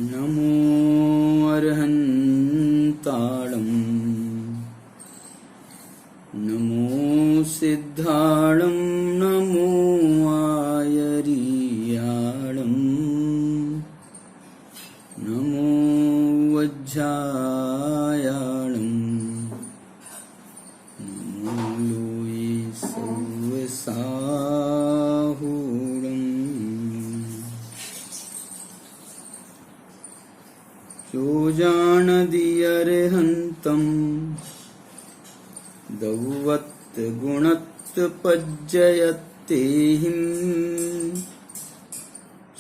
नमो अर्हन्ताळं नमो सिद्धाळं नमो आयरियाळं नमो वज्झायाळं नमो लोये सव्वसाहुळं जो जानदियर्हन्तं दौवत् गुणत् पज्जयत्तेहिं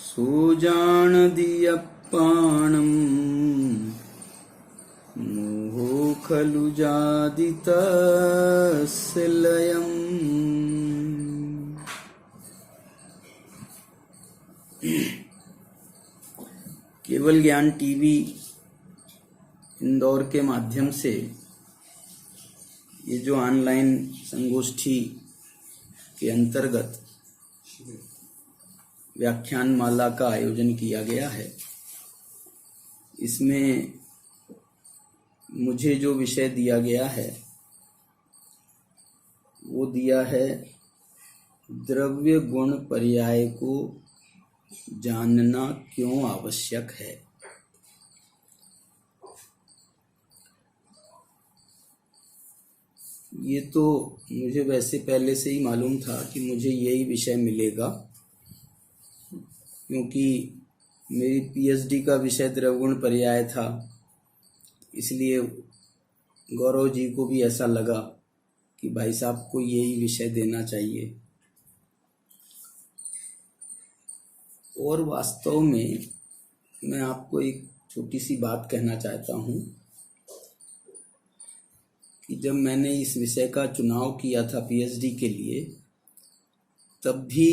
सो जानदियप्पाणं मोहो खलु जादितस्य लयम्। केवल ज्ञान टीवी इंदौर के माध्यम से ये जो ऑनलाइन संगोष्ठी के अंतर्गत व्याख्यान माला का आयोजन किया गया है, इसमें मुझे जो विषय दिया गया है वो दिया है द्रव्य गुण पर्याय को जानना क्यों आवश्यक है। ये तो मुझे वैसे पहले से ही मालूम था कि मुझे यही विषय मिलेगा, क्योंकि मेरी पीएचडी का विषय द्रव्यगुण पर्याय था। इसलिए गौरव जी को भी ऐसा लगा कि भाई साहब को यही विषय देना चाहिए। और वास्तव में मैं आपको एक छोटी सी बात कहना चाहता हूँ कि जब मैंने इस विषय का चुनाव किया था पीएचडी के लिए, तब भी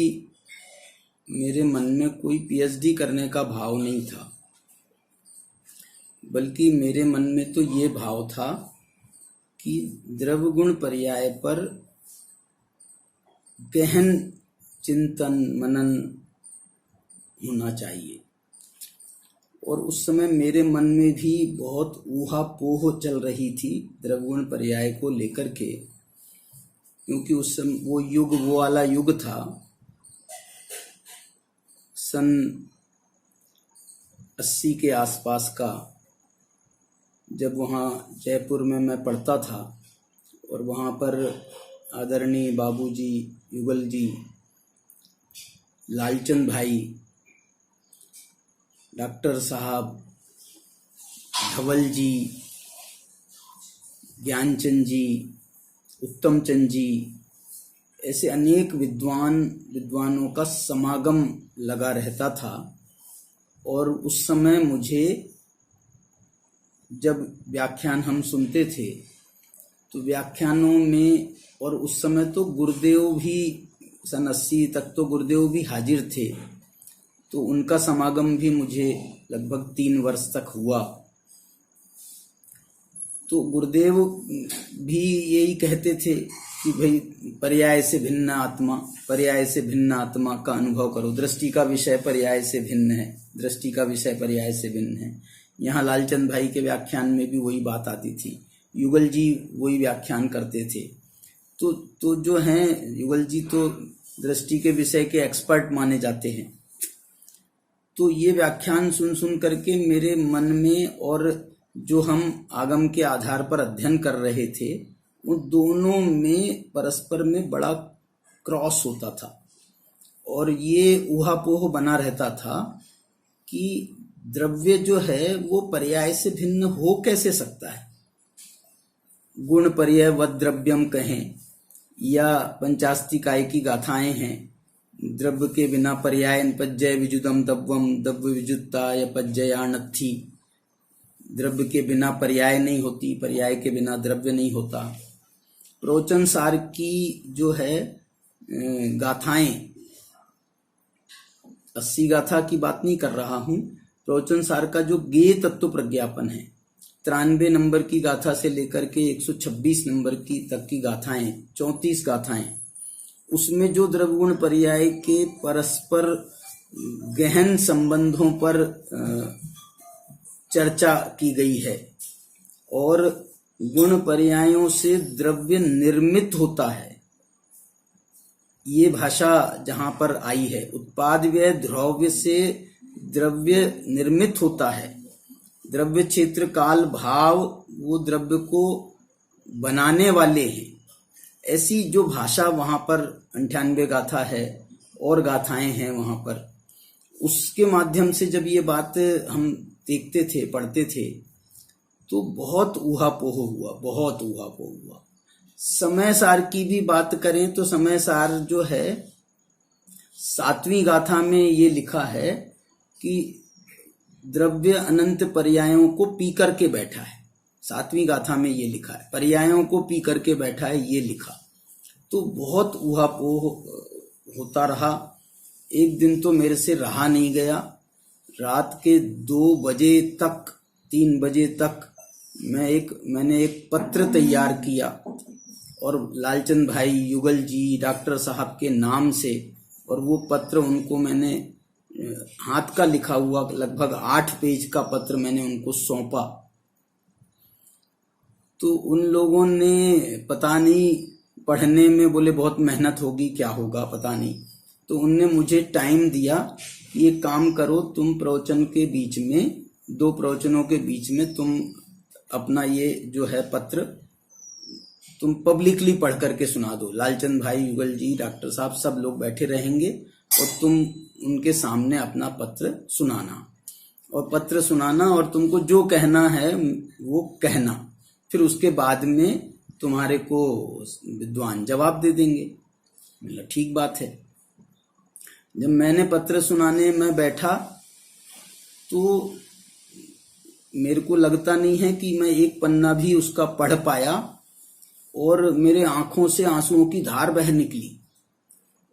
मेरे मन में कोई पीएचडी करने का भाव नहीं था, बल्कि मेरे मन में तो ये भाव था कि द्रव्य गुण पर्याय पर गहन चिंतन मनन होना चाहिए। और उस समय मेरे मन में भी बहुत ऊहापोह चल रही थी द्रव्यगुण पर्याय को लेकर के, क्योंकि उस समय वो वाला युग था, सन 80 के आसपास का, जब वहाँ जयपुर में मैं पढ़ता था और वहाँ पर आदरणीय बाबूजी युगल जी, लालचंद भाई, डॉक्टर साहब, धवल जी, ज्ञानचंद जी, उत्तम चंद जी, ऐसे अनेक विद्वानों का समागम लगा रहता था। और उस समय मुझे जब व्याख्यान हम सुनते थे तो व्याख्यानों में, और उस समय तो गुरुदेव भी सन 80 तक तो गुरुदेव भी हाजिर थे, तो उनका समागम भी मुझे लगभग 3 वर्ष तक हुआ। तो गुरुदेव भी यही कहते थे कि भाई पर्याय से भिन्न आत्मा का अनुभव करो। दृष्टि का विषय पर्याय से भिन्न है, दृष्टि का विषय पर्याय से भिन्न है। यहाँ लालचंद भाई के व्याख्यान में भी वही बात आती थी, युगल जी वही व्याख्यान करते थे। तो जो हैं युगल जी तो दृष्टि के विषय के एक्सपर्ट माने जाते हैं। तो ये व्याख्यान सुन करके मेरे मन में, और जो हम आगम के आधार पर अध्ययन कर रहे थे, उन दोनों में परस्पर में बड़ा क्रॉस होता था। और ये ऊहापोह बना रहता था कि द्रव्य जो है वो पर्याय से भिन्न हो कैसे सकता है। गुण पर्याय वद द्रव्यम कहें या पंचास्तिकाय की गाथाएं हैं, द्रव्य के बिना पर्याय पज्जय विजुदम दव्वम दव्य विजुत्ताय पज्जयानत्थि। द्रव्य के बिना पर्याय नहीं होती, पर्याय के बिना द्रव्य नहीं होता। प्रवचन सार की जो है गाथाएं, 80 गाथा की बात नहीं कर रहा हूँ, प्रवचन सार का जो गेय तत्व प्रज्ञापन है, 93 नंबर की गाथा से लेकर के 126 नंबर की तक की गाथाएं, 34 गाथाएं, उसमें जो द्रव्यगुण पर्याय के परस्पर गहन संबंधों पर चर्चा की गई है। और गुण पर्यायों से द्रव्य निर्मित होता है, ये भाषा जहां पर आई है। उत्पाद व्यय द्रव्य से द्रव्य निर्मित होता है। द्रव्य क्षेत्र काल भाव वो द्रव्य को बनाने वाले हैं। ऐसी जो भाषा वहां पर 98 गाथा है और गाथाएं हैं वहां पर, उसके माध्यम से जब ये बात हम देखते थे, पढ़ते थे, तो बहुत ऊहापोह हुआ, बहुत ऊहापोह हुआ। समय सार की भी बात करें तो समय सार जो है 7वीं गाथा में ये लिखा है कि द्रव्य अनंत पर्यायों को पी करके बैठा है। 7वीं गाथा में ये लिखा है, पर्यायों को पी करके बैठा है, ये लिखा। तो बहुत ऊहापोह होता रहा। एक दिन तो मेरे से रहा नहीं गया, रात के 2 बजे तक, 3 बजे तक मैंने एक पत्र तैयार किया और लालचंद भाई युगल जी डॉक्टर साहब के नाम से, और वो पत्र उनको मैंने हाथ का लिखा हुआ लगभग 8 पेज का पत्र मैंने उनको सौंपा। तो उन लोगों ने पता नहीं, पढ़ने में बोले बहुत मेहनत होगी, क्या होगा पता नहीं, तो उनने मुझे टाइम दिया कि ये काम करो, तुम प्रवचन के बीच में, 2 प्रवचनों के बीच में तुम अपना ये जो है पत्र तुम पब्लिकली पढ़ करके सुना दो। लालचंद भाई, युगल जी, डॉक्टर साहब सब लोग बैठे रहेंगे और तुम उनके सामने अपना पत्र सुनाना, और पत्र सुनाना और तुमको जो कहना है वो कहना, फिर उसके बाद में तुम्हारे को विद्वान जवाब दे देंगे। मतलब ठीक बात है। जब मैंने पत्र सुनाने में बैठा तो मेरे को लगता नहीं है कि मैं एक पन्ना भी उसका पढ़ पाया, और मेरे आंखों से आंसुओं की धार बह निकली,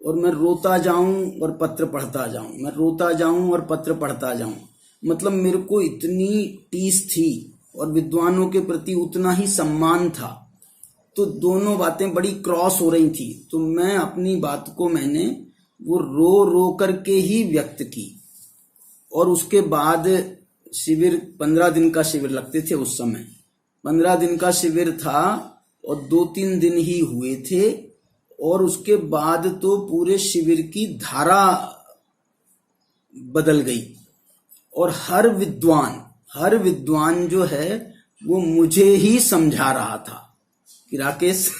और मैं रोता जाऊं और पत्र पढ़ता जाऊं, मैं रोता जाऊं और पत्र पढ़ता जाऊं। मतलब मेरे को इतनी टीस थी और विद्वानों के प्रति उतना ही सम्मान था, तो दोनों बातें बड़ी क्रॉस हो रही थी। तो मैं अपनी बात को मैंने वो रो रो करके ही व्यक्त की। और उसके बाद शिविर, 15 दिन का शिविर लगते थे उस समय, 15 दिन का शिविर था और 2-3 दिन ही हुए थे, और उसके बाद तो पूरे शिविर की धारा बदल गई। और हर विद्वान जो है वो मुझे ही समझा रहा था कि राकेश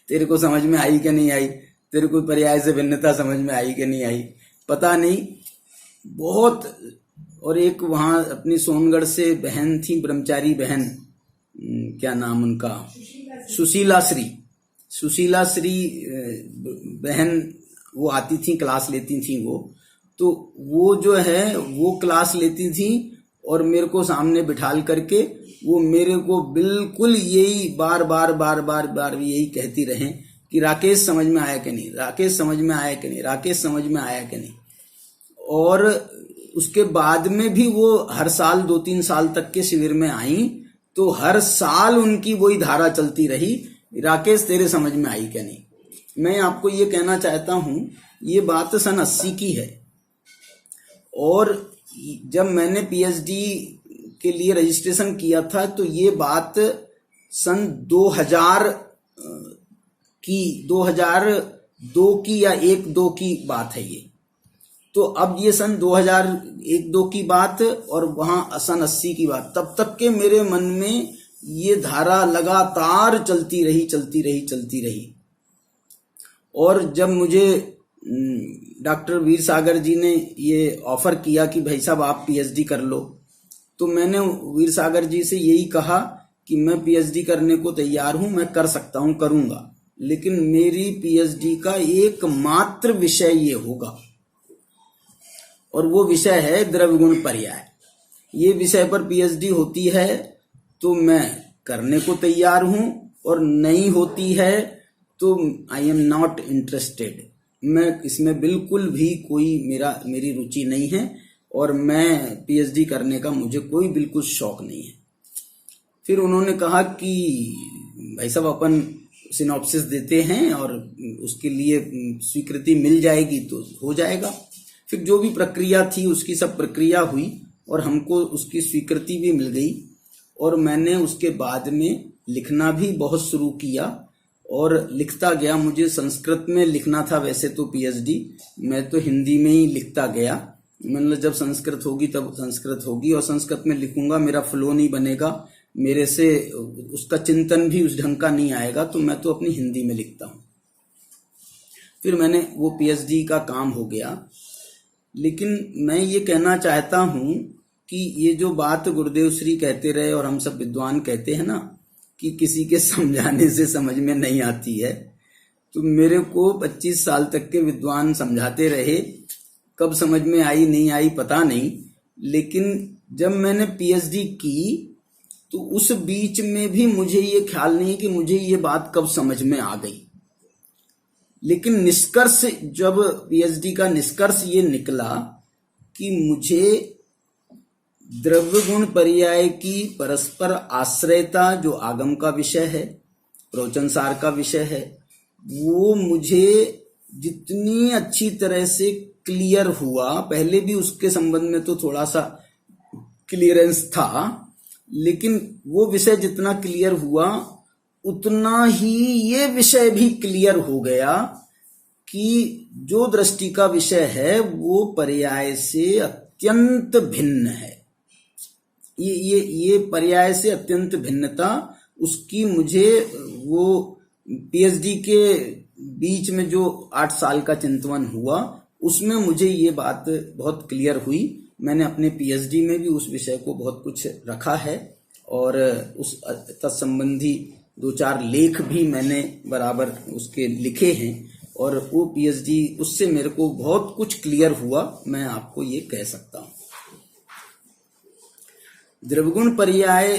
तेरे को समझ में आई कि नहीं आई, तेरे को पर्याय से भिन्नता समझ में आई कि नहीं आई, पता नहीं। बहुत। और एक वहां अपनी सोनगढ़ से बहन थी, ब्रह्मचारी बहन, क्या नाम उनका, सुशीला श्री बहन, वो आती थी, क्लास लेती थी वो। तो वो जो है वो क्लास लेती थी और मेरे को सामने बिठाल करके वो मेरे को बिल्कुल यही बार बार यही कहती रहे कि राकेश समझ में आया कि नहीं, राकेश समझ में आया कि नहीं, राकेश समझ में आया कि नहीं। और उसके बाद में भी वो हर साल 2-3 साल तक के शिविर में आई, तो हर साल उनकी वही धारा चलती रही, राकेश तेरे समझ में आई क्या नहीं। मैं आपको ये कहना चाहता हूं, ये बात सन 80 की है, और जब मैंने पीएचडी के लिए रजिस्ट्रेशन किया था तो ये बात सन 2002 की या 1-2 की बात है ये। तो अब ये सन 2001-2 की बात और वहां सन 80 की बात। तब तक के मेरे मन में ये धारा लगातार चलती रही। और जब मुझे डॉक्टर वीर सागर जी ने ये ऑफर किया कि भाई साहब आप पीएचडी कर लो, तो मैंने वीर सागर जी से यही कहा कि मैं पीएचडी करने को तैयार हूं, मैं कर सकता हूं, करूंगा, लेकिन मेरी पीएचडी का एकमात्र विषय ये होगा, और वो विषय है द्रव्य गुण पर्याय। ये विषय पर पीएचडी होती है तो मैं करने को तैयार हूं, और नहीं होती है तो आई एम नॉट इंटरेस्टेड। मैं इसमें बिल्कुल भी मेरी रुचि नहीं है, और मैं पीएचडी करने का मुझे कोई बिल्कुल शौक नहीं है। फिर उन्होंने कहा कि भाई साहब अपन सिनॉप्सिस देते हैं और उसके लिए स्वीकृति मिल जाएगी तो हो जाएगा। फिर जो भी प्रक्रिया थी उसकी सब प्रक्रिया हुई, और हमको उसकी स्वीकृति भी मिल गई और मैंने उसके बाद में लिखना भी बहुत शुरू किया और लिखता गया। मुझे संस्कृत में लिखना था वैसे तो पीएचडी, मैं तो हिंदी में ही लिखता गया। मतलब जब संस्कृत होगी तब संस्कृत होगी और संस्कृत में लिखूंगा, मेरा फ्लो नहीं बनेगा, मेरे से उसका चिंतन भी उस ढंग का नहीं आएगा, तो मैं तो अपनी हिंदी में लिखता हूँ। फिर मैंने वो पीएचडी का काम हो गया। लेकिन मैं ये कहना चाहता हूँ कि ये जो बात गुरुदेव श्री कहते रहे और हम सब विद्वान कहते हैं ना कि किसी के समझाने से समझ में नहीं आती है, तो मेरे को 25 साल तक के विद्वान समझाते रहे, कब समझ में आई नहीं आई पता नहीं। लेकिन जब मैंने पीएचडी की तो उस बीच में भी मुझे ये ख्याल नहीं कि मुझे ये बात कब समझ में आ गई। लेकिन निष्कर्ष, जब पीएचडी का निष्कर्ष ये निकला कि मुझे द्रव्य गुण पर्याय की परस्पर आश्रयता जो आगम का विषय है, प्रवचन सार का विषय है, वो मुझे जितनी अच्छी तरह से क्लियर हुआ, पहले भी उसके संबंध में तो थोड़ा सा क्लियरेंस था, लेकिन वो विषय जितना क्लियर हुआ उतना ही ये विषय भी क्लियर हो गया कि जो दृष्टि का विषय है वो पर्याय से अत्यंत भिन्न है। ये पर्याय से अत्यंत भिन्नता, उसकी मुझे वो पीएचडी के बीच में जो 8 साल का चिंतन हुआ उसमें मुझे ये बात बहुत क्लियर हुई। मैंने अपने पीएचडी में भी उस विषय को बहुत कुछ रखा है और उस तत्संबंधी 2-4 लेख भी मैंने बराबर उसके लिखे हैं और वो पीएचडी उससे मेरे को बहुत कुछ क्लियर हुआ, मैं आपको ये कह सकता हूँ। द्रव्यगुण पर्याय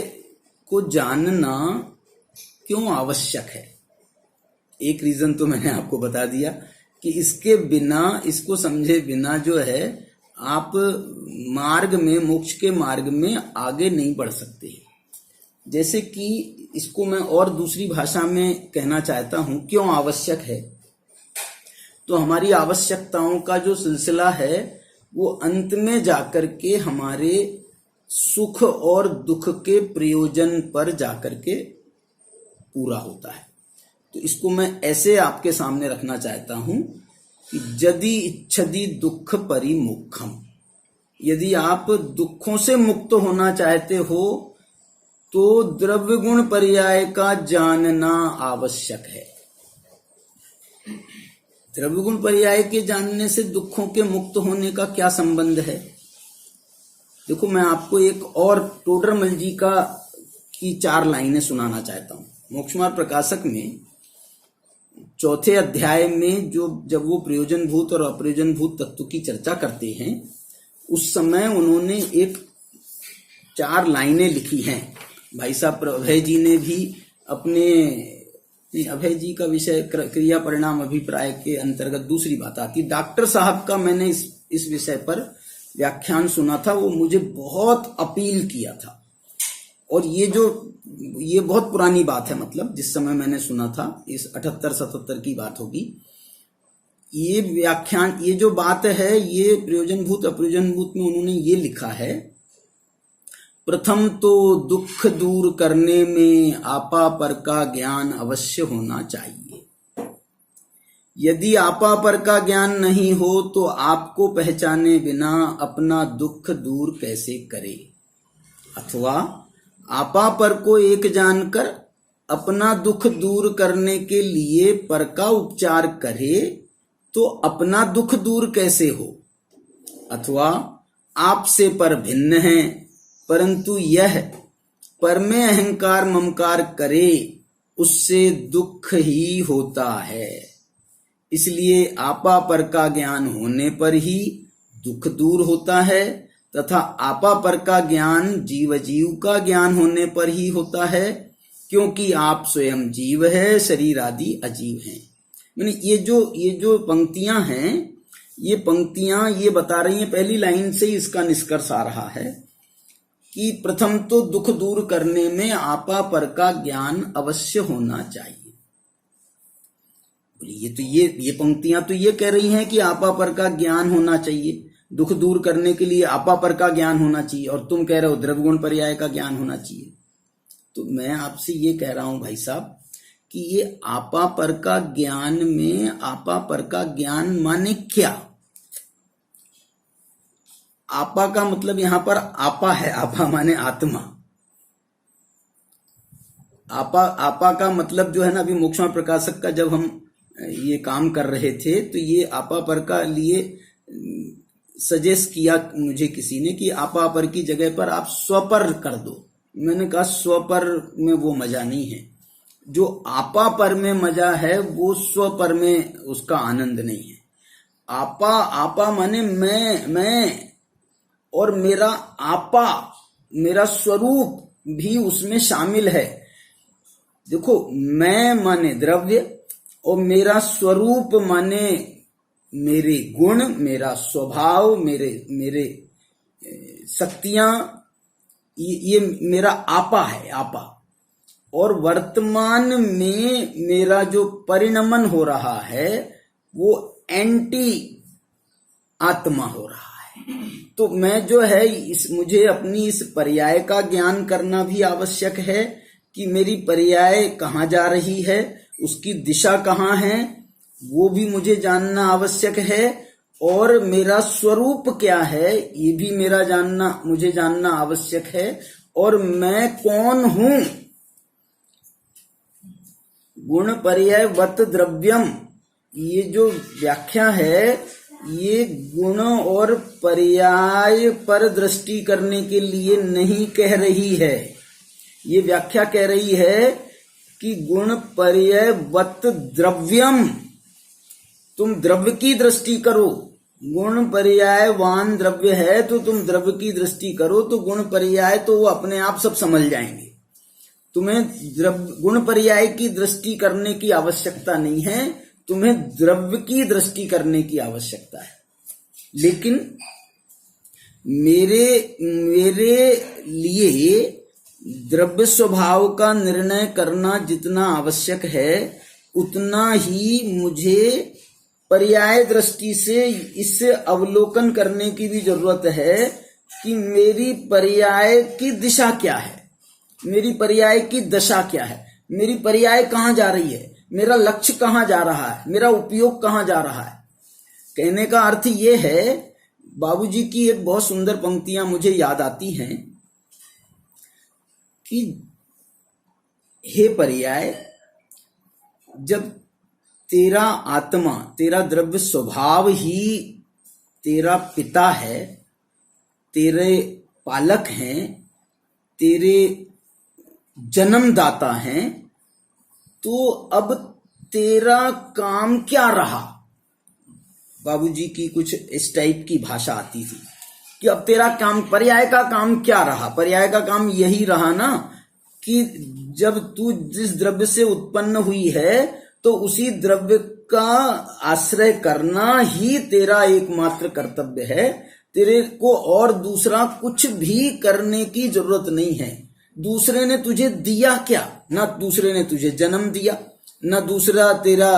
को जानना क्यों आवश्यक है? एक रीजन तो मैंने आपको बता दिया कि इसके बिना, इसको समझे बिना जो है आप मार्ग में, मोक्ष के मार्ग में आगे नहीं बढ़ सकते। जैसे कि इसको मैं और दूसरी भाषा में कहना चाहता हूं, क्यों आवश्यक है? तो हमारी आवश्यकताओं का जो सिलसिला है वो अंत में जाकर के हमारे सुख और दुख के प्रयोजन पर जाकर के पूरा होता है। तो इसको मैं ऐसे आपके सामने रखना चाहता हूं कि यदि इच्छति दुख परिमुखम, यदि आप दुखों से मुक्त होना चाहते हो तो द्रव्य गुण पर्याय का जानना आवश्यक है। द्रव्य गुण पर्याय के जानने से दुखों के मुक्त होने का क्या संबंध है? देखो, मैं आपको एक और टोडरमल जी की 4 लाइनें सुनाना चाहता हूं। मोक्षमार्ग प्रकाशक में 4थे अध्याय में जब वो प्रयोजन भूत और अप्रयोजन भूत तत्व की चर्चा करते हैं, उस समय उन्होंने एक 4 लाइनें लिखी हैं। भाई साहब अभय जी ने भी अपने, अभय जी का विषय क्रिया परिणाम अभिप्राय के अंतर्गत दूसरी बात आती। डॉक्टर साहब का मैंने इस विषय पर व्याख्यान सुना था, वो मुझे बहुत अपील किया था। और ये बहुत पुरानी बात है, मतलब जिस समय मैंने सुना था, इस 78-77 की बात होगी। ये व्याख्यान, ये जो बात है, ये प्रयोजन भूत अप्रयोजन भूत में उन्होंने ये लिखा है, प्रथम तो दुख दूर करने में आपा पर का ज्ञान अवश्य होना चाहिए। यदि आपा पर का ज्ञान नहीं हो तो आपको पहचाने बिना अपना दुख दूर कैसे करे, अथवा आपा पर को एक जानकर अपना दुख दूर करने के लिए पर का उपचार करे तो अपना दुख दूर कैसे हो, अथवा आपसे पर भिन्न है परंतु यह पर में अहंकार ममकार करे उससे दुख ही होता है। इसलिए आपा पर का ज्ञान होने पर ही दुख दूर होता है तथा आपा पर का ज्ञान जीव का ज्ञान होने पर ही होता है, क्योंकि आप स्वयं जीव है, शरीर आदि अजीव हैं। मैंने ये जो पंक्तियां हैं, ये पंक्तियां ये बता रही हैं, पहली लाइन से ही इसका निष्कर्ष आ रहा है कि प्रथम तो दुख दूर करने में आपा पर का ज्ञान अवश्य होना चाहिए। ये पंक्तियां तो ये कह रही हैं कि आपा पर का ज्ञान होना चाहिए। दुख दूर करने के लिए आपापर का ज्ञान होना चाहिए, और तुम कह रहे हो द्रव्य गुण पर्याय का ज्ञान होना चाहिए। तो मैं आपसे ये कह रहा हूं भाई साहब कि ये आपापर का ज्ञान में आपापर का ज्ञान माने क्या? आपा का मतलब यहां पर आपा है, आपा माने आत्मा। आपा का मतलब जो है ना, अभी मोक्षमा प्रकाशक का जब हम ये काम कर रहे थे तो ये आपा पर का लिए सजेस्ट किया मुझे किसी ने कि आपा पर की जगह पर आप स्वपर कर दो। मैंने कहा स्वपर में वो मजा नहीं है, जो आपा पर में मजा है वो स्वपर में उसका आनंद नहीं है। आपा माने मैं, और मेरा आपा, मेरा स्वरूप भी उसमें शामिल है। देखो, मैं माने द्रव्य और मेरा स्वरूप माने मेरे गुण, मेरा स्वभाव, मेरे शक्तियां, ये मेरा आपा है, आपा। और वर्तमान में मेरा जो परिणमन हो रहा है वो एंटी आत्मा हो रहा है। तो मैं जो है मुझे अपनी इस पर्याय का ज्ञान करना भी आवश्यक है कि मेरी पर्याय कहाँ जा रही है, उसकी दिशा कहाँ है, वो भी मुझे जानना आवश्यक है। और मेरा स्वरूप क्या है ये भी मुझे जानना आवश्यक है। और मैं कौन हूं? गुण पर्याय वत द्रव्यम, ये जो व्याख्या है ये गुण और पर्याय पर दृष्टि करने के लिए नहीं कह रही है। ये व्याख्या कह रही है कि गुण पर्याय वत द्रव्यम, तुम द्रव्य की दृष्टि करो। गुण पर्यायवान द्रव्य है तो तुम द्रव्य की दृष्टि करो, तो गुण पर्याय तो वो अपने आप सब समझ जाएंगे। तुम्हें गुण पर्याय की दृष्टि करने की आवश्यकता नहीं है, तुम्हें द्रव्य की दृष्टि करने की आवश्यकता है। लेकिन मेरे लिए द्रव्य स्वभाव का निर्णय करना जितना आवश्यक है उतना ही मुझे पर्याय दृष्टि से इससे अवलोकन करने की भी जरूरत है कि मेरी पर्याय की दिशा क्या है, मेरी पर्याय की दशा क्या है, मेरी पर्याय कहाँ जा रही है, मेरा लक्ष्य कहाँ जा रहा है, मेरा उपयोग कहाँ जा रहा है। कहने का अर्थ ये है, बाबूजी की एक बहुत सुंदर पंक्तियां मुझे याद आती हैं कि हे पर्याय, जब तेरा आत्मा, तेरा द्रव्य स्वभाव ही तेरा पिता है, तेरे पालक हैं, तेरे जन्मदाता हैं, तो अब तेरा काम क्या रहा? बाबूजी की कुछ इस टाइप की भाषा आती थी कि अब तेरा काम, पर्याय का काम क्या रहा? पर्याय का काम यही रहा ना कि जब तू जिस द्रव्य से उत्पन्न हुई है तो उसी द्रव्य का आश्रय करना ही तेरा एकमात्र कर्तव्य है। तेरे को और दूसरा कुछ भी करने की जरूरत नहीं है। दूसरे ने तुझे दिया क्या? ना दूसरे ने तुझे जन्म दिया, ना दूसरा तेरा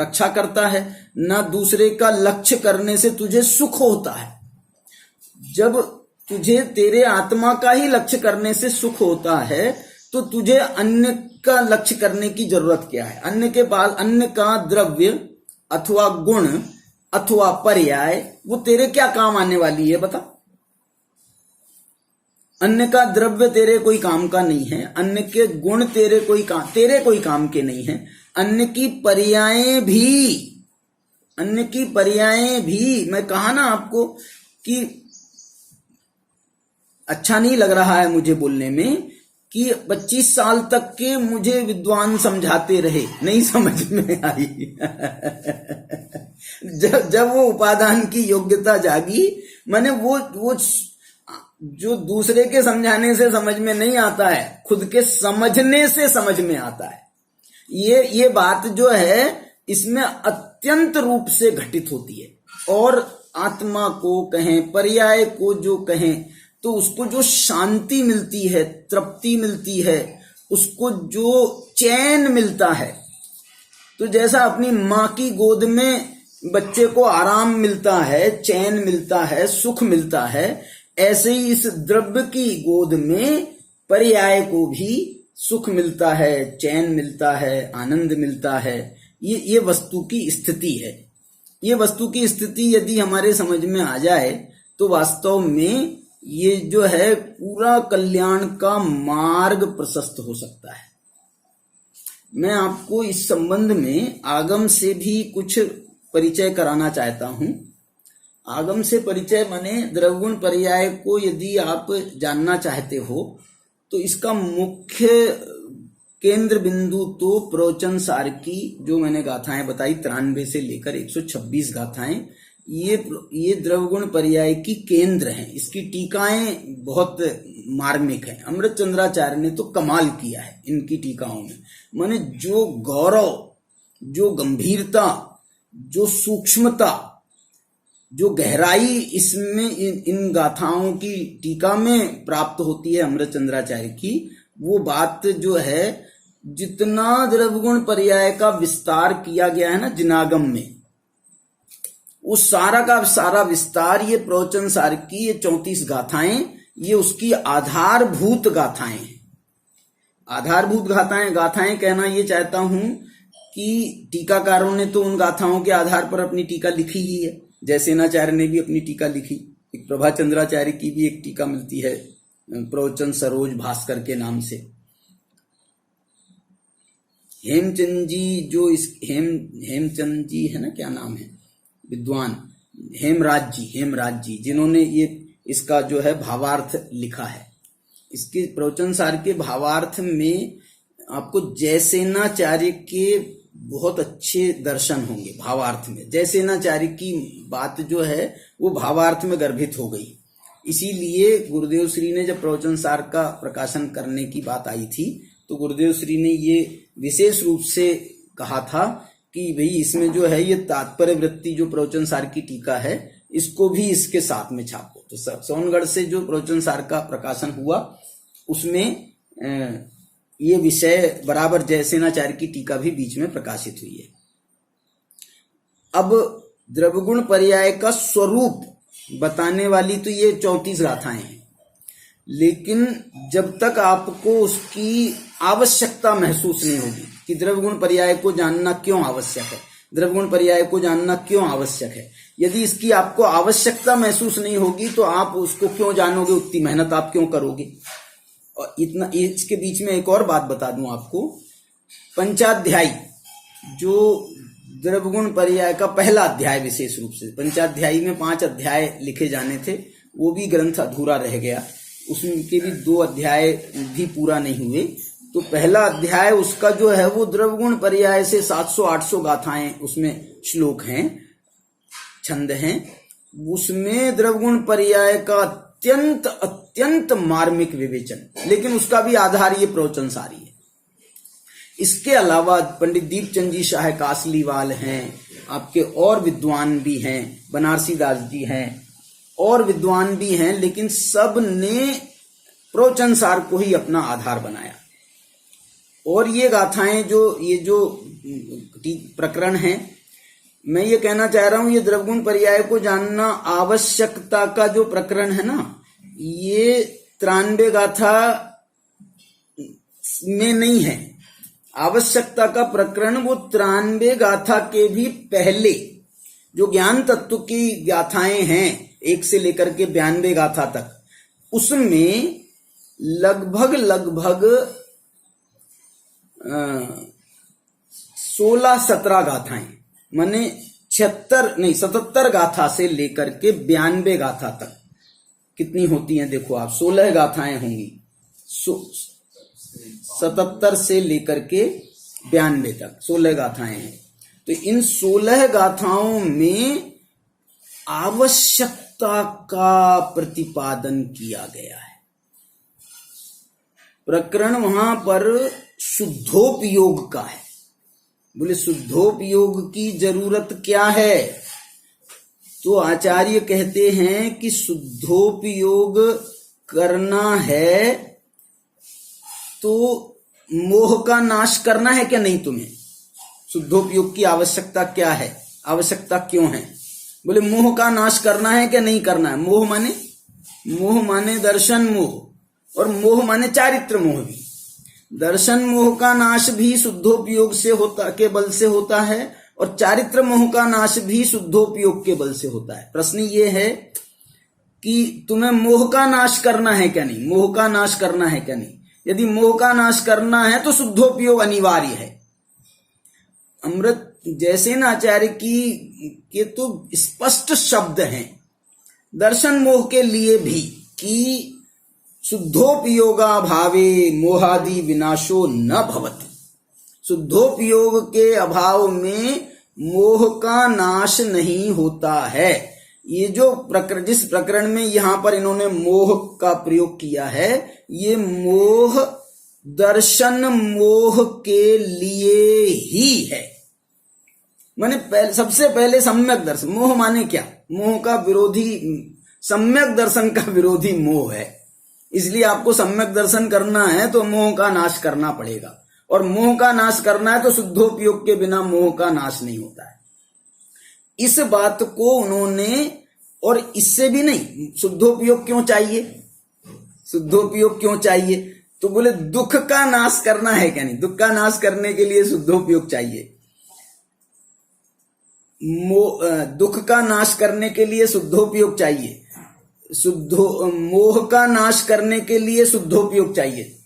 रक्षा करता है, ना दूसरे का लक्ष्य करने से तुझे सुख होता है। जब तुझे तेरे आत्मा का ही लक्ष्य करने से सुख होता है तो तुझे अन्य का लक्ष्य करने की जरूरत क्या है? अन्य के पास अन्य का द्रव्य अथवा गुण अथवा पर्याय वो तेरे क्या काम आने वाली है बता? अन्य का द्रव्य तेरे कोई काम का नहीं है, अन्य के गुण तेरे कोई काम के नहीं है, अन्य की पर्यायें भी मैं कहा ना आपको कि अच्छा नहीं लग रहा है मुझे बोलने में कि 25 साल तक के मुझे विद्वान समझाते रहे, नहीं समझ में आई। जब वो उपादान की योग्यता जागी, मैंने वो जो दूसरे के समझाने से समझ में नहीं आता है, खुद के समझने से समझ में आता है। ये बात जो है इसमें अत्यंत रूप से घटित होती है। और आत्मा को कहें, पर्याय को जो कहें, तो उसको जो शांति मिलती है, तृप्ति मिलती है, उसको जो चैन मिलता है, तो जैसा अपनी माँ की गोद में बच्चे को आराम मिलता है, चैन मिलता है, सुख मिलता है, ऐसे ही इस द्रव्य की गोद में पर्याय को भी सुख मिलता है, चैन मिलता है, आनंद मिलता है। ये वस्तु की स्थिति है। ये वस्तु की स्थिति यदि हमारे समझ में आ जाए तो वास्तव में ये जो है पूरा कल्याण का मार्ग प्रशस्त हो सकता है। मैं आपको इस संबंध में आगम से भी कुछ परिचय कराना चाहता हूं। आगम से परिचय माने द्रव्यगुण पर्याय को यदि आप जानना चाहते हो तो इसका मुख्य केंद्र बिंदु तो प्रवचन सार की जो मैंने गाथाएं बताई 93 से लेकर 126 गाथाएं, ये द्रव्यगुण पर्याय की केंद्र हैं। इसकी टीकाएं बहुत मार्मिक हैं। अमृत चंद्राचार्य ने तो कमाल किया है इनकी टीकाओं में। माने जो गौरव, जो गंभीरता, जो सूक्ष्मता, जो गहराई इसमें इन गाथाओं की टीका में प्राप्त होती है अमृत चंद्राचार्य की, वो बात जो है जितना द्रव्यगुण पर्याय का विस्तार किया गया है ना जिनागम में, उस सारा का सारा विस्तार ये प्रवचन सार की ये 34 गाथाएं, ये उसकी आधारभूत गाथाएं हैं। आधारभूत गाथाएं कहना ये चाहता हूं कि टीकाकारों ने तो उन गाथाओं के आधार पर अपनी टीका लिखी ही है। जयसेनाचार्य ने भी अपनी टीका लिखी। एक प्रभाचंद्राचार्य की भी एक टीका मिलती है प्रवचन सरोज भास्कर के नाम से। हेमचंद जी जो इस हेमचंद जी है ना, क्या नाम है विद्वान, हेमराज जी जिन्होंने ये इसका जो है भावार्थ लिखा है। इसके प्रवचन सार के भावार्थ में आपको जयसेनाचार्य के बहुत अच्छे दर्शन होंगे। भावार्थ में जयसेनाचार्य की बात जो है वो भावार्थ में गर्भित हो गई। इसीलिए गुरुदेव श्री ने जब प्रवचन सार का प्रकाशन करने की बात आई थी तो गुरुदेव श्री ने ये विशेष रूप से कहा था कि भाई इसमें जो है ये तात्पर्य वृत्ति जो प्रवचन सार की टीका है इसको भी इसके साथ में छापो। तो सोनगढ़ से जो प्रवचन सार का प्रकाशन हुआ उसमें ये विषय बराबर जयसेनाचार्य की टीका भी बीच में प्रकाशित हुई है। अब द्रव्यगुण पर्याय का स्वरूप बताने वाली तो ये 34 गाथाएं हैं, लेकिन जब तक आपको उसकी आवश्यकता महसूस नहीं होगी कि द्रव्यगुण पर्याय को जानना क्यों आवश्यक है, द्रव्यगुण पर्याय को जानना क्यों आवश्यक है, यदि इसकी आपको आवश्यकता महसूस नहीं होगी तो आप उसको क्यों जानोगे, उतनी मेहनत आप क्यों करोगे। और इतना, इसके बीच में एक और बात बता दूं आपको, पंचाध्यायी जो द्रव्यगुण पर्याय का पहला अध्याय, विशेष रूप से पंचाध्यायी में 5 अध्याय लिखे जाने थे, वो भी ग्रंथ अधूरा रह गया, उसके भी 2 अध्याय भी पूरा नहीं हुए। तो पहला अध्याय उसका जो है वो द्रव्यगुण पर्याय से 700-800 गाथाएं उसमें श्लोक हैं, छंद हैं, उसमें द्रव्यगुण पर्याय का अत्यंत मार्मिक विवेचन, लेकिन उसका भी आधार ये प्रवचन सारी है। इसके अलावा पंडित दीपचंद जी शाह कासलीवाल हैं, आपके और विद्वान भी हैं, बनारसी दास जी हैं, और विद्वान भी हैं, लेकिन सब ने प्रवचन सार को ही अपना आधार बनाया। और ये गाथाएं ये जो प्रकरण हैं, मैं ये कहना चाह रहा हूं ये द्रव्यगुण पर्याय को जानना आवश्यकता का जो प्रकरण है ना, ये 93 गाथा में नहीं है। आवश्यकता का प्रकरण वो 93 गाथा के भी पहले जो ज्ञान तत्व की गाथाएं हैं 1 से लेकर के 92 गाथा तक, उसमें लगभग 16-17 गाथाएं, माने 77 गाथा से लेकर के 92 गाथा तक कितनी होती हैं देखो आप, 16 गाथाएं होंगी, 77 से लेकर के 92 तक 16 गाथाएं हैं। तो इन 16 गाथाओं में आवश्यकता का प्रतिपादन किया गया है। प्रकरण वहां पर शुद्धोपयोग का है। बोले शुद्धोपयोग की जरूरत क्या है, तो आचार्य कहते हैं कि शुद्धोपयोग करना है तो मोह का नाश करना है क्या नहीं, तुम्हें शुद्धोपयोग की आवश्यकता क्या है, आवश्यकता क्यों है? बोले मोह का नाश करना है कि नहीं करना है? मोह माने दर्शन मोह, और मोह माने चारित्र मोह भी। दर्शन मोह का नाश भी शुद्धोपयोग से होता के बल से होता है, और चारित्र मोह का नाश भी शुद्धोपयोग के बल से होता है। प्रश्न ये है कि तुम्हें मोह का नाश करना है क्या नहीं, मोह का नाश करना है क्या नहीं। यदि मोह का नाश करना है तो शुद्धोपयोग अनिवार्य है। अमृत जैसे न आचार्य की के तो स्पष्ट शब्द हैं दर्शन मोह के लिए भी कि शुद्धोपयोगा भावे मोहादि विनाशो न भवति। शुद्धोपयोग के अभाव में मोह का नाश नहीं होता है। ये जो जिस प्रकरण में यहां पर इन्होंने मोह का प्रयोग किया है, ये मोह दर्शन मोह के लिए ही है। माने सबसे पहले सम्यक दर्शन। मोह माने क्या? मोह का विरोधी, सम्यक दर्शन का विरोधी मोह है। इसलिए आपको सम्यक दर्शन करना है तो मोह का नाश करना पड़ेगा, और मोह का नाश करना है तो शुद्धोपयोग के बिना मोह का नाश नहीं होता है। इस बात को उन्होंने, और इससे भी नहीं, शुद्धोपयोग क्यों चाहिए, शुद्धोपयोग क्यों चाहिए? तो बोले दुख का नाश करना है क्या नहीं, दुख का नाश करने के लिए शुद्धोपयोग चाहिए। दुख का नाश करने के लिए शुद्धोपयोग चाहिए, मोह का नाश करने के लिए शुद्धोपयोग चाहिए।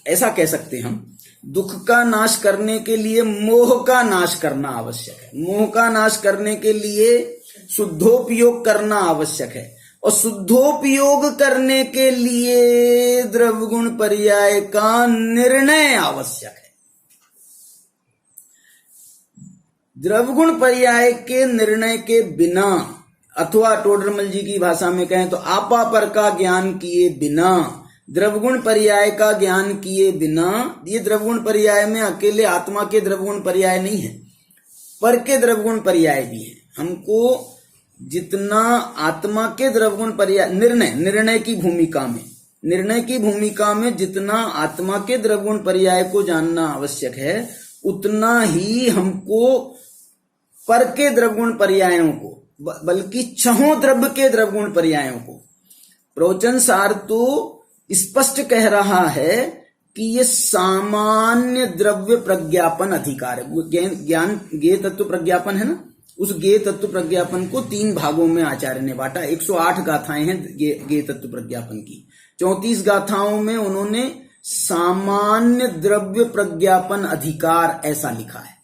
ऐसा कह सकते हम, दुख का नाश करने के लिए मोह का नाश करना आवश्यक है, मोह का नाश करने के लिए शुद्धोपयोग करना आवश्यक है, और शुद्धोपयोग करने के लिए द्रव्यगुण पर्याय का निर्णय आवश्यक है। द्रव्यगुण पर्याय के निर्णय के बिना, अथवा टोडरमल जी की भाषा में कहें तो आपा पर का ज्ञान किए बिना, द्रव्यगुण पर्याय का ज्ञान किए बिना, ये द्रव्यगुण पर्याय में अकेले आत्मा के द्रव्यगुण पर्याय नहीं है, पर के द्रव्यगुण पर्याय भी है। हमको जितना आत्मा के द्रव्यगुण पर्याय, निर्णय की भूमिका में जितना आत्मा के द्रव्यगुण पर्याय को जानना आवश्यक है, उतना ही हमको पर के द्रव्यगुण पर्यायों को, बल्कि छहों द्रव्य के द्रव्यगुण पर्यायों को। प्रवचन सार तो स्पष्ट कह रहा है कि ये सामान्य द्रव्य प्रज्ञापन अधिकार है। ज्ञान ज्ञेय तत्व प्रज्ञापन है ना, उस ज्ञेय तत्व प्रज्ञापन को 3 भागों में आचार्य ने बांटा। 108 गाथाएं हैं ज्ञेय तत्व प्रज्ञापन की। 34 गाथाओं में उन्होंने सामान्य द्रव्य प्रज्ञापन अधिकार ऐसा लिखा है,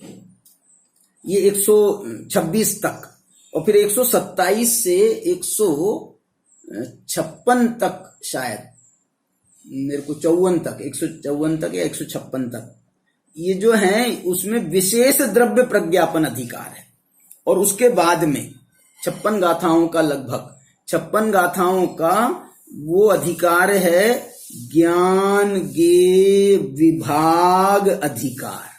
ये 126 तक, और फिर 127 से 156 तक, शायद मेरे को 54 तक, 154 तक या 156 तक, ये जो है उसमें विशेष द्रव्य प्रज्ञापन अधिकार है। और उसके बाद में 56 गाथाओं का, लगभग 56 गाथाओं का वो अधिकार है ज्ञान गे विभाग अधिकार,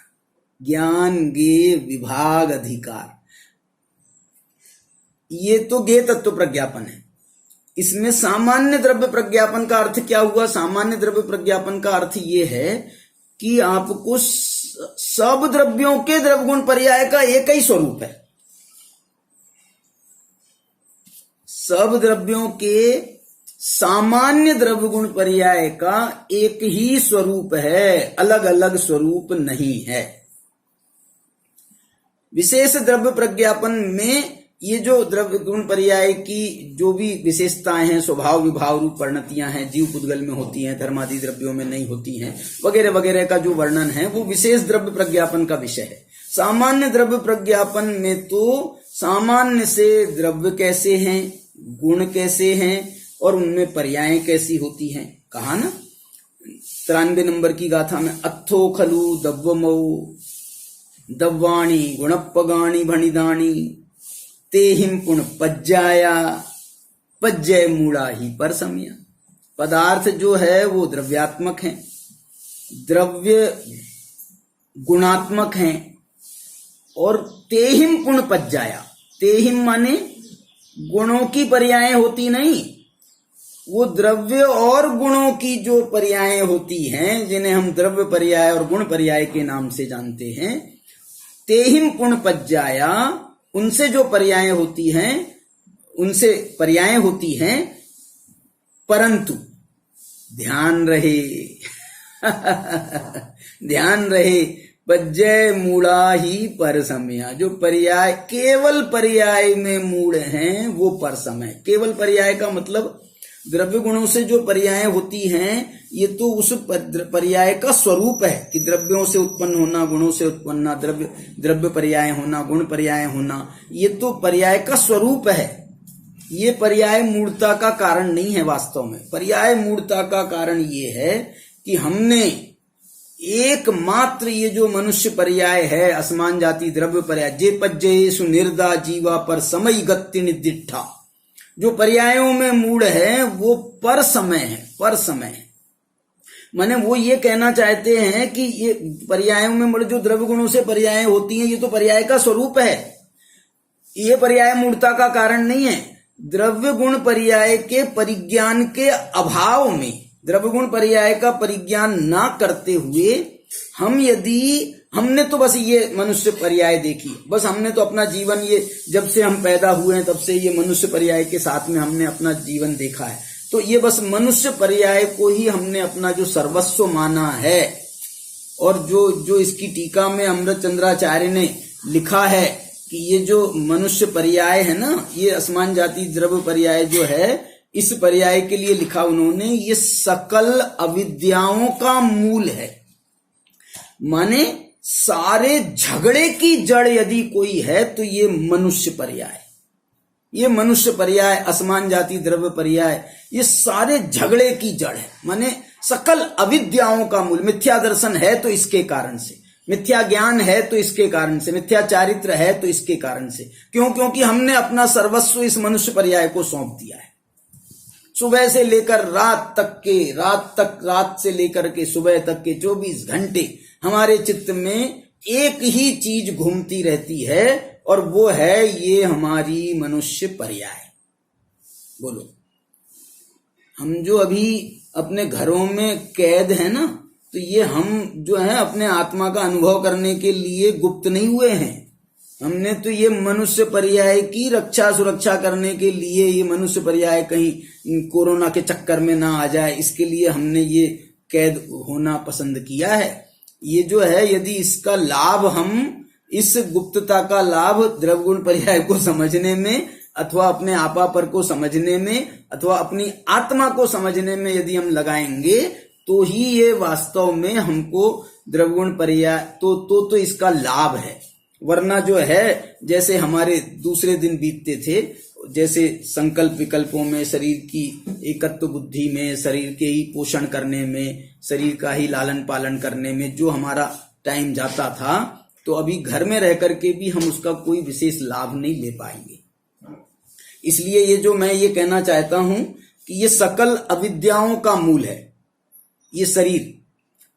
ज्ञान गे विभाग अधिकार। ये तो ज्ञेय तत्व प्रज्ञापन है। इसमें सामान्य द्रव्य प्रज्ञापन का अर्थ क्या हुआ? सामान्य द्रव्य प्रज्ञापन का अर्थ ये है कि आपको सब द्रव्यों के द्रव्यगुण पर्याय का एक ही स्वरूप है। सब द्रव्यों के सामान्य द्रव्यगुण पर्याय का एक ही स्वरूप है, अलग अलग स्वरूप नहीं है। विशेष द्रव्य प्रज्ञापन में ये जो द्रव्य गुण पर्याय की जो भी विशेषताएं हैं, स्वभाव विभाव रूप परिणतियां हैं, जीव पुद्गल में होती हैं, धर्मादि द्रव्यों में नहीं होती हैं, वगैरह वगैरह का जो वर्णन है वो विशेष द्रव्य प्रज्ञापन का विषय है। सामान्य द्रव्य प्रज्ञापन में तो सामान्य से द्रव्य कैसे हैं, गुण कैसे हैं, और उनमें पर्यायें कैसी होती हैं। कहा ना 93 नंबर की गाथा में, अत्थो खलु दव्वमौ दव्वाणी गुणपगाणी भणिदाणी तेहिम पुण पज्जाया पज्जय मूढ़ा ही पर समया। पदार्थ जो है वो द्रव्यात्मक है, द्रव्य गुणात्मक हैं, और तेहिम पुण पज्जाया, तेहिम माने गुणों की पर्यायें होती नहीं, वो द्रव्य और गुणों की जो पर्यायें होती हैं, जिन्हें हम द्रव्य पर्याय और गुण पर्याय के नाम से जानते हैं, तेहिम पुण पज्जाया, उनसे जो पर्याय होती हैं, उनसे पर्याय होती हैं, परंतु ध्यान रहे ध्यान रहे, पज्जय मूढ़ा ही पर समय। जो पर्याय केवल पर्याय में मूढ़ हैं वो पर समय। केवल पर्याय का मतलब द्रव्य गुणों से जो पर्याय होती हैं ये तो उस पर्याय का स्वरूप है कि द्रव्यों से उत्पन्न होना, गुणों से उत्पन्न, द्रव्य पर्याय होना, गुण पर्याय होना, ये तो पर्याय का स्वरूप है। ये पर्याय मूढ़ता का कारण नहीं है। वास्तव में पर्याय मूढ़ता का कारण ये है कि हमने एकमात्र ये जो मनुष्य पर्याय है, असमान जाति द्रव्य पर्याय, जे पज्जेषु निर्दा जीवा पर समय गति निदिष्ठा, जो पर्यायों में मूढ़ है वो पर समय है। पर समय माने वो ये कहना चाहते हैं कि ये पर्यायों में मूढ़ जो द्रव्य गुणों से पर्याय होती हैं ये तो पर्याय का स्वरूप है, ये पर्याय मूढ़ता का कारण नहीं है। द्रव्य गुण पर्याय के परिज्ञान के अभाव में, द्रव्य गुण पर्याय का परिज्ञान ना करते हुए हम यदि, हमने तो बस ये मनुष्य पर्याय देखी, बस हमने तो अपना जीवन, ये जब से हम पैदा हुए हैं तब से ये मनुष्य पर्याय के साथ में हमने अपना जीवन देखा है, तो ये बस मनुष्य पर्याय को ही हमने अपना जो सर्वस्व माना है। और जो इसकी टीका में अमृतचंद्राचार्य ने लिखा है कि ये जो मनुष्य पर्याय है ना, ये असमान जाति द्रव्य पर्याय जो है, इस पर्याय के लिए लिखा उन्होंने, ये सकल अविद्याओं का मूल है। माने सारे झगड़े की जड़ यदि कोई है तो ये मनुष्य पर्याय, ये मनुष्य पर्याय, असमान जाति द्रव्य पर्याय, ये सारे झगड़े की जड़ है। माने सकल अविद्याओं का मूल। मिथ्या दर्शन है तो इसके कारण से, मिथ्या ज्ञान है तो इसके कारण से, मिथ्या चारित्र है तो इसके कारण से। क्यों? क्योंकि हमने अपना सर्वस्व इस मनुष्य पर्याय को सौंप दिया है। सुबह से लेकर रात तक के, रात से लेकर के सुबह तक के 24 घंटे हमारे चित्त में एक ही चीज घूमती रहती है और वो है ये हमारी मनुष्य पर्याय। बोलो, हम जो अभी अपने घरों में कैद है ना, तो ये हम जो है अपने आत्मा का अनुभव करने के लिए गुप्त नहीं हुए हैं। हमने तो ये मनुष्य पर्याय की रक्षा सुरक्षा करने के लिए, ये मनुष्य पर्याय कहीं कोरोना के चक्कर में ना आ जाए, इसके लिए हमने ये कैद होना पसंद किया है। ये जो है, यदि इसका लाभ हम, इस गुप्तता का लाभ द्रव्य गुण पर्याय को समझने में, अथवा अपने आपा पर को समझने में, अथवा अपनी आत्मा को समझने में यदि हम लगाएंगे तो ही ये वास्तव में हमको द्रव्य गुण पर्याय तो इसका लाभ है। वरना जो है, जैसे हमारे दूसरे दिन बीतते थे, जैसे संकल्प विकल्पों में, शरीर की एकत्व बुद्धि में, शरीर के ही पोषण करने में, शरीर का ही लालन पालन करने में जो हमारा टाइम जाता था, तो अभी घर में रह करके भी हम उसका कोई विशेष लाभ नहीं ले पाएंगे। इसलिए ये जो मैं ये कहना चाहता हूं कि ये सकल अविद्याओं का मूल है ये शरीर।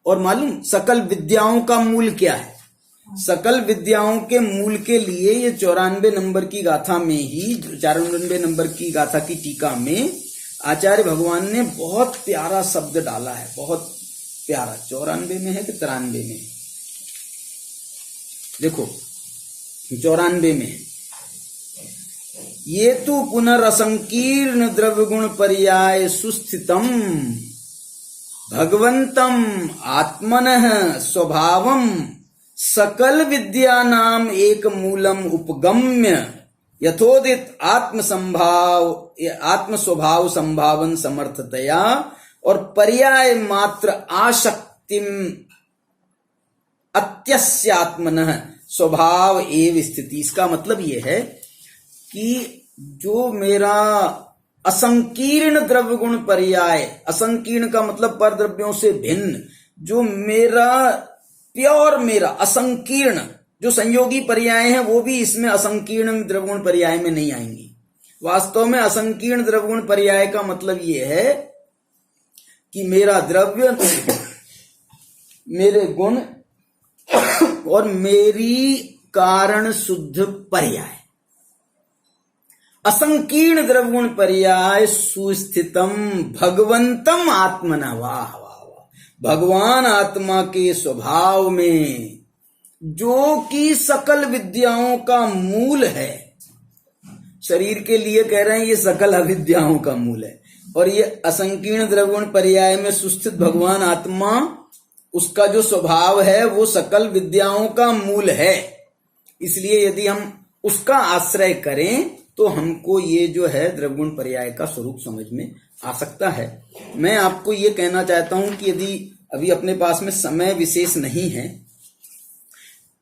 और मालूम सकल विद्याओं का मूल क्या है? सकल विद्याओं के मूल के लिए ये 94 नंबर की गाथा में ही, 94 नंबर की गाथा की टीका में आचार्य भगवान ने बहुत प्यारा शब्द डाला है, बहुत प्यारा। 94 में है कि 93 में? देखो 94 में है। ये तो पुनरसंकीर्ण द्रव्य गुण पर्याय सुस्थितम भगवंतम आत्मनः स्वभावम सकल विद्या नाम एक मूलम उपगम्य यथोदित आत्म स्वभाव संभावन समर्थतया और पर्याय मात्र आशक्तिम अत्यस्यात्मनः स्वभाव एव स्थिति। इसका मतलब ये है कि जो मेरा असंकीर्ण द्रव्य गुण पर्याय, असंकीर्ण का मतलब पर द्रव्यों से भिन्न, जो मेरा प्योर, मेरा असंकीर्ण जो संयोगी पर्याय हैं वो भी इसमें असंकीर्ण द्रव्य गुण पर्याय में नहीं आएंगी। वास्तव में असंकीर्ण द्रव्य गुण पर्याय का मतलब ये है कि मेरा द्रव्य, मेरे गुण और मेरी कारण शुद्ध पर्याय, असंकीर्ण द्रव्य गुण पर्याय सुस्थितम भगवंतम आत्मना। वाह वाह वाह! भगवान आत्मा के स्वभाव में जो कि सकल विद्याओं का मूल है। शरीर के लिए कह रहे हैं ये सकल अविद्याओं का मूल है, और ये असंकीर्ण द्रव्यगुण पर्याय में सुस्थित भगवान आत्मा, उसका जो स्वभाव है वो सकल विद्याओं का मूल है। इसलिए यदि हम उसका आश्रय करें तो हमको ये जो है द्रव्यगुण पर्याय का स्वरूप समझ में आ सकता है। मैं आपको ये कहना चाहता हूं कि यदि अभी अपने पास में समय विशेष नहीं है,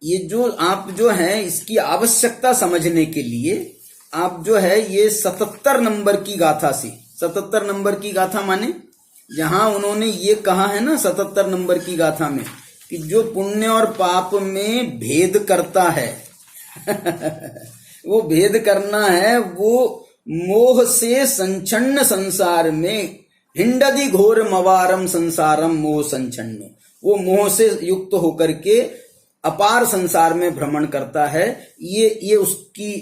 ये जो आप जो है इसकी आवश्यकता समझने के लिए आप जो है ये 77 नंबर की गाथा से, 77 नंबर की गाथा माने जहां उन्होंने ये कहा है ना 77 नंबर की गाथा में कि जो पुण्य और पाप में भेद करता है वो भेद करना है, वो मोह से संचन्न संसार में हिंडदी घोर मवारम संसारम मोह संचन्न, वो मोह से युक्त होकर के अपार संसार में भ्रमण करता है। ये उसकी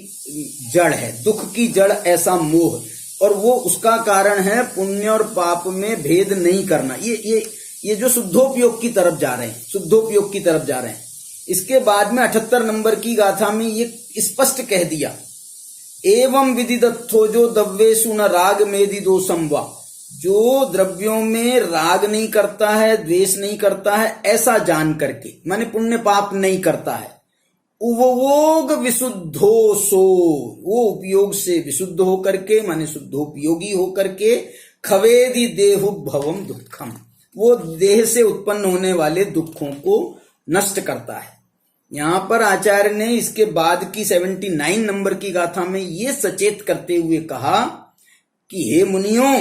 जड़ है, दुख की जड़ ऐसा मोह, और वो उसका कारण है पुण्य और पाप में भेद नहीं करना। ये जो शुद्धोपयोग की तरफ जा रहे हैं, शुद्धोपयोग की तरफ जा रहे हैं। इसके बाद में 78 नंबर की गाथा में ये स्पष्ट कह दिया, एवं विदिदत्थो जो दव्येषु न राग मेदि दोषम वा, जो द्रव्यों में राग नहीं करता है, द्वेष नहीं करता है, ऐसा जान करके, माने पुण्य पाप नहीं करता है, उपभोग विशुद्धोसो, वो उपयोग से विशुद्ध होकर के माने शुद्धोपयोगी होकर के, खवेदि देहु भवम दुखम, वो देह से उत्पन्न होने वाले दुखों को नष्ट करता है। यहां पर आचार्य ने इसके बाद की 79 नंबर की गाथा में ये सचेत करते हुए कहा कि हे मुनियों,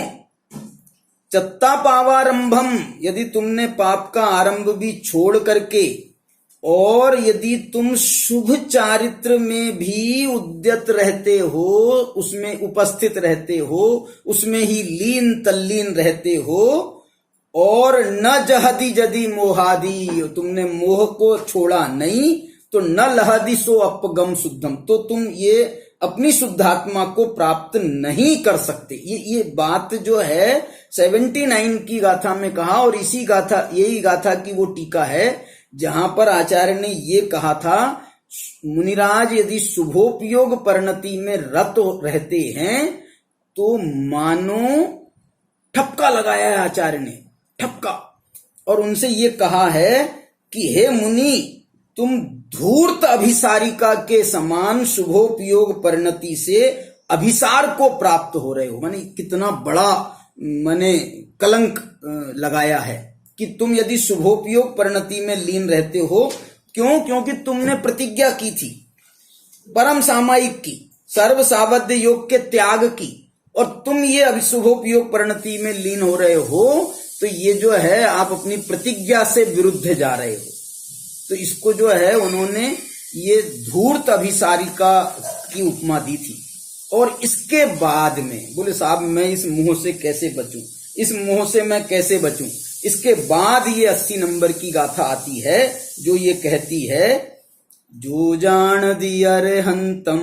चत्ता पावारंभम, यदि तुमने पाप का आरंभ भी छोड़ करके और यदि तुम शुभ चारित्र में भी उद्यत रहते हो, उसमें उपस्थित रहते हो, उसमें ही लीन तल्लीन रहते हो, और न जहदी जदि मोहादि, तुमने मोह को छोड़ा नहीं, तो न लहदी सो अपगम शुद्धम, तो तुम ये अपनी शुद्धात्मा को प्राप्त नहीं कर सकते। ये बात जो है 79 की गाथा में कहा, और इसी गाथा, यही गाथा की वो टीका है जहां पर आचार्य ने ये कहा था, मुनिराज यदि शुभोपयोग परिणति में रत रहते हैं तो मानो, ठपका लगाया है आचार्य ने, ठपका, और उनसे ये कहा है कि हे मुनि, तुम धूर्त अभिसारिका के समान शुभोपयोग परिणति से अभिसार को प्राप्त हो रहे हो। माने कितना बड़ा माने कलंक लगाया है कि तुम यदि शुभोपयोग परिणति में लीन रहते हो, क्यों? क्योंकि तुमने प्रतिज्ञा की थी परम सामायिक की, सर्व सावध्य योग के त्याग की, और तुम ये अभिशुभोपयोग परिणति में लीन हो रहे हो, तो ये जो है आप अपनी प्रतिज्ञा से विरुद्ध जा रहे हो। तो इसको जो है उन्होंने ये धूर्त अभिसारिका की उपमा दी थी। और इसके बाद में बोले साहब मैं इस मोह से कैसे बचूं, इस मोह से मैं कैसे बचूं। इसके बाद ये 80 नंबर की गाथा आती है जो ये कहती है, जो जान दियर हंतम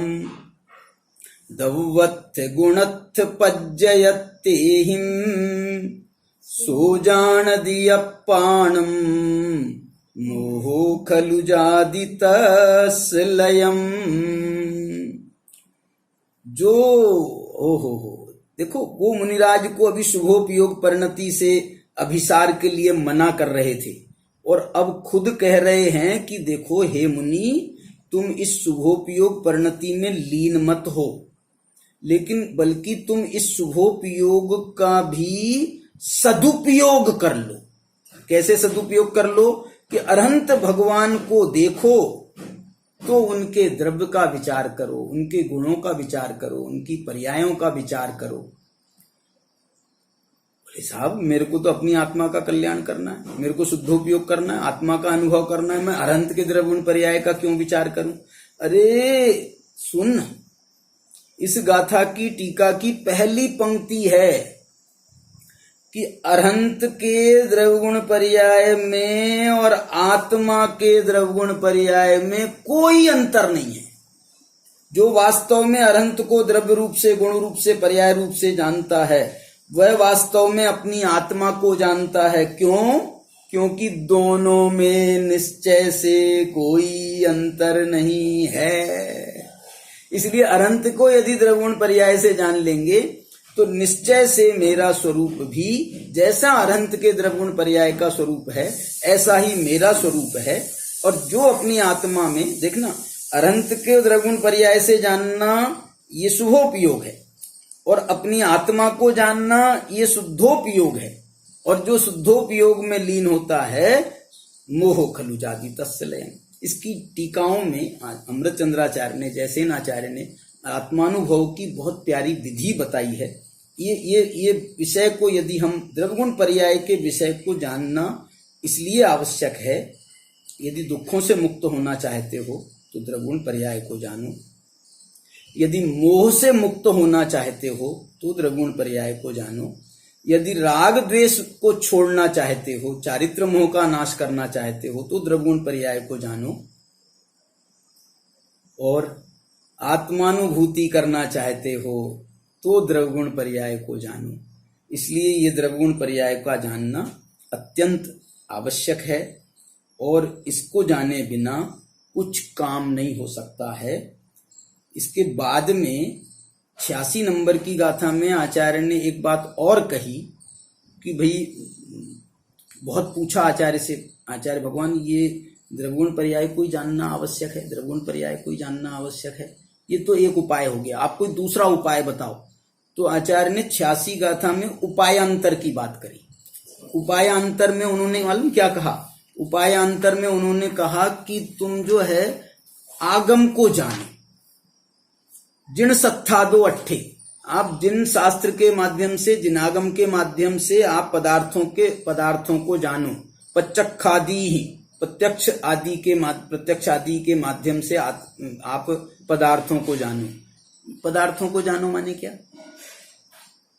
दवत्थ गुणत्थ पज्जयते हिम, सो जान दियप्पाणम मोहो खलु जादितस्लयम। जो हो देखो, वो मुनिराज को अभी शुभोपयोग परिणति से अभिसार के लिए मना कर रहे थे, और अब खुद कह रहे हैं कि देखो हे मुनि, तुम इस शुभोपयोग परिणति में लीन मत हो, लेकिन बल्कि तुम इस शुभोपयोग का भी सदुपयोग कर लो। कैसे सदुपयोग कर लो? कि अरहंत भगवान को देखो तो उनके द्रव्य का विचार करो, उनके गुणों का विचार करो, उनकी पर्यायों का विचार करो। बोले साहब मेरे को तो अपनी आत्मा का कल्याण करना है, मेरे को शुद्धोपयोग करना है, आत्मा का अनुभव करना है, मैं अरहंत के द्रव्य गुण पर्याय का क्यों विचार करूं? अरे सुन, इस गाथा की टीका की पहली पंक्ति है कि अरहंत के द्रव्यगुण पर्याय में और आत्मा के द्रव्यगुण पर्याय में कोई अंतर नहीं है। जो वास्तव में अरहंत को द्रव्य रूप से, गुण रूप से, पर्याय रूप से जानता है, वह वास्तव में अपनी आत्मा को जानता है। क्यों? क्योंकि दोनों में निश्चय से कोई अंतर नहीं है। इसलिए अनंत को यदि द्रवगुण पर्याय से जान लेंगे तो निश्चय से मेरा स्वरूप भी जैसा अनंत के द्रवगुण पर्याय का स्वरूप है ऐसा ही मेरा स्वरूप है। और जो अपनी आत्मा में देखना, अनंत के द्रवगुण पर्याय से जानना ये शुभोपयोग है और अपनी आत्मा को जानना ये शुद्धोपयोग है। और जो शुद्धोपयोग में लीन होता है मोह खलु जाति तत्सलयम। इसकी टीकाओं में अमृत चंद्राचार्य ने, जैसेन आचार्य ने आत्मानुभव की बहुत प्यारी विधि बताई है। ये विषय को यदि हम द्रवगुण पर्याय के विषय को जानना इसलिए आवश्यक है, यदि दुखों से मुक्त होना चाहते हो तो द्रवगुण पर्याय को जानो, यदि मोह से मुक्त होना चाहते हो तो द्रवगुण पर्याय को जानो, यदि राग द्वेष को छोड़ना चाहते हो, चारित्र मोह का नाश करना चाहते हो तो द्रवगुण पर्याय को जानो, और आत्मानुभूति करना चाहते हो तो द्रवगुण पर्याय को जानो। इसलिए ये द्रवगुण पर्याय का जानना अत्यंत आवश्यक है और इसको जाने बिना कुछ काम नहीं हो सकता है। इसके बाद में 86 नंबर की गाथा में आचार्य ने एक बात और कही कि भाई बहुत पूछा आचार्य से, आचार्य भगवान ये द्रवगुण पर्याय को जानना आवश्यक है, द्रवगुण पर्याय को जानना आवश्यक है, ये तो एक उपाय हो गया, आप कोई दूसरा उपाय बताओ। तो आचार्य ने 86 गाथा में उपायांतर की बात करी। उपायांतर में उन्होंने मालूम क्या कहा? उपायांतर में उन्होंने कहा कि तुम जो है आगम को जानो, जिन सत्था दो अट्ठे, आप जिन शास्त्र के माध्यम से, जिन आगम के माध्यम से आप पदार्थों को जानो, प्रत्यक्षादि ही, प्रत्यक्ष आदि के माध्यम से आप पदार्थों को जानो। पदार्थों को जानो माने क्या?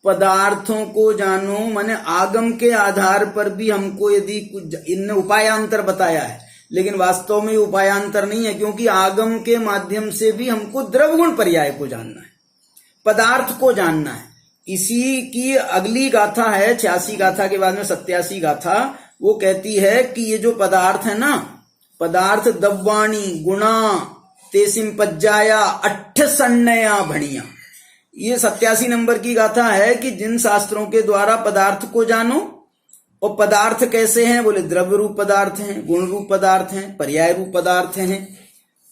पदार्थों को जानो माने आगम के आधार पर भी हमको यदि कुछ, इनने उपायांतर बताया है लेकिन वास्तव में उपायांतर नहीं है, क्योंकि आगम के माध्यम से भी हमको द्रवगुण पर्याय को जानना है, पदार्थ को जानना है। इसी की अगली गाथा है 86 गाथा के बाद में 87 गाथा, वो कहती है कि ये जो पदार्थ है ना, पदार्थ दब्वाणी गुणा तेसिम पज्जाया अट्ठ सन्नया भणिया। ये 87 नंबर की गाथा है कि जिन शास्त्रों के द्वारा पदार्थ को जानो, और पदार्थ कैसे हैं? बोले द्रव्य रूप पदार्थ हैं, गुण रूप पदार्थ हैं, पर्याय रूप पदार्थ हैं।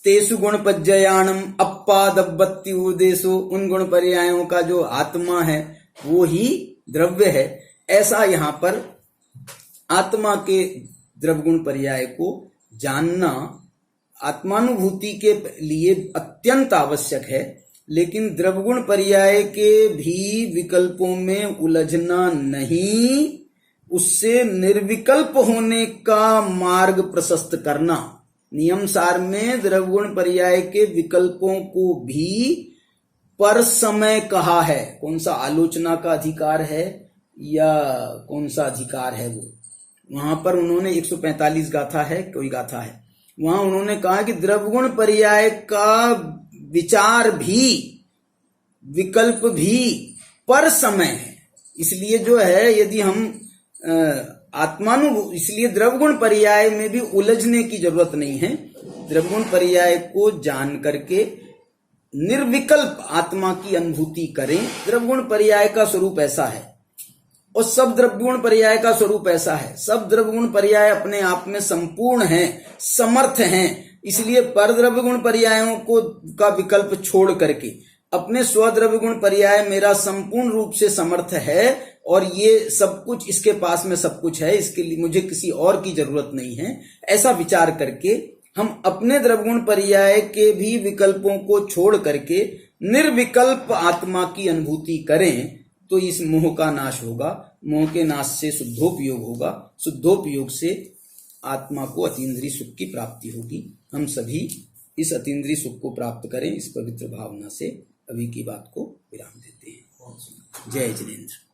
तेसु गुण पज्जयाणम अप्पादब्बत्ति उदेशो, उन गुण पर्यायों का जो आत्मा है वो ही द्रव्य है। ऐसा यहाँ पर आत्मा के द्रवगुण पर्याय को जानना आत्मानुभूति के लिए अत्यंत आवश्यक है, लेकिन द्रवगुण पर्याय के भी विकल्पों में उलझना नहीं, उससे निर्विकल्प होने का मार्ग प्रशस्त करना। नियम सार में द्रवगुण पर्याय के विकल्पों को भी पर समय कहा है। कौन सा आलोचना का अधिकार है या कौन सा अधिकार है, वो वहां पर उन्होंने 145 गाथा है, कोई गाथा है, वहां उन्होंने कहा कि द्रवगुण पर्याय का विचार भी, विकल्प भी पर समय है। इसलिए जो है यदि हम इसलिए द्रवगुण पर्याय में भी उलझने की जरूरत नहीं है। द्रवगुण पर्याय को जान करके निर्विकल्प आत्मा की अनुभूति करें। द्रवगुण पर्याय का स्वरूप ऐसा है और सब द्रव्यगुण पर्याय का स्वरूप ऐसा है। सब द्रव्यगुण पर्याय अपने आप में संपूर्ण हैं, समर्थ हैं। इसलिए पर द्रव्यगुण पर्यायों को का विकल्प छोड़ करके अपने स्वद्रव्यगुण पर्याय मेरा संपूर्ण रूप से समर्थ है और ये सब कुछ इसके पास में सब कुछ है, इसके लिए मुझे किसी और की जरूरत नहीं है, ऐसा विचार करके हम अपने द्रव्यगुण पर्याय के भी विकल्पों को छोड़ करके निर्विकल्प आत्मा की अनुभूति करें तो इस मोह का नाश होगा। मोह के नाश से शुद्धोपयोग होगा, शुद्धोपयोग से आत्मा को अतीन्द्रिय सुख की प्राप्ति होगी। हम सभी इस अतीन्द्रिय सुख को प्राप्त करें, इस पवित्र भावना से अभी की बात को विराम देते हैं। जय जिनेन्द्र।